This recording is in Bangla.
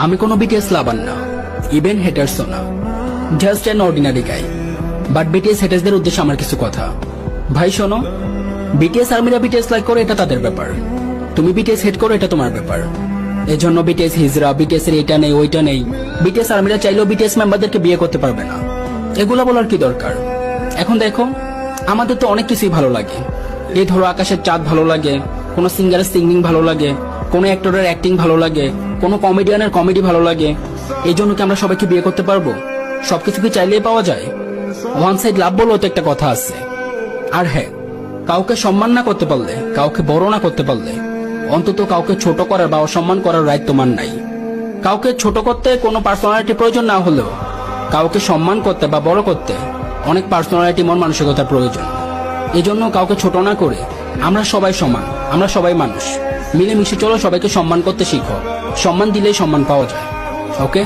আমি কোনো বিটিএস লাভার না, ইভেন হেটার্সও না, just an ordinary guy. But BTS হেটার্সদের উদ্দেশ্যে আমার কিছু কথা। ভাই শোনো, বিটিএস আর্মিরা বিটিএস লাইক করে এটা তাদের ব্যাপার, তুমি বিটিএস হেড করো এটা তোমার ব্যাপার। এজন্য বিটিএস হিজরা, বিটিএস এর এটা নেই ওইটা নেই, বিটিএস আর্মিরা চাইলেও বিটিএস মেম্বারদেরকে বিয়ে করতে পারবে না, এগুলা বলার কি দরকার? এখন দেখো, আমাদের তো অনেক কিছুই ভালো লাগে। এই ধরো আকাশের চাঁদ ভালো লাগে, কোনো সিঙ্গারের সিঙ্গিং ভালো লাগে, কোনো অ্যাক্টরের অ্যাক্টিং ভালো লাগে, কোনো কমেডিয়ানের কমেডি ভালো লাগে। এই জন্য কি আমরা সবাইকে বিয়ে করতে পারবো? সবকিছু কি চাইলেই পাওয়া যায়? ওয়ান সাইড লাভ বলেও তো একটা কথা আছে। আর হ্যাঁ, কাউকে সম্মান না করতে পারলে, কাউকে বড় না করতে পারলে, অন্তত কাউকে ছোট করার বা অসম্মান করার রাইট তোমার নাই। কাউকে ছোট করতে কোনো পার্সোনালিটি প্রয়োজন না হলেও কাউকে সম্মান করতে বা বড় করতে অনেক পার্সোনালিটি, মন মানসিকতার প্রয়োজন। এজন্য কাউকে ছোট না করে আমরা সবাই সমান, আমরা সবাই মানুষ, মিলেমিশে চলো, সবাইকে সম্মান করতে শিখো। সম্মান দিলেই সম্মান পাওয়া যায়। ওকে।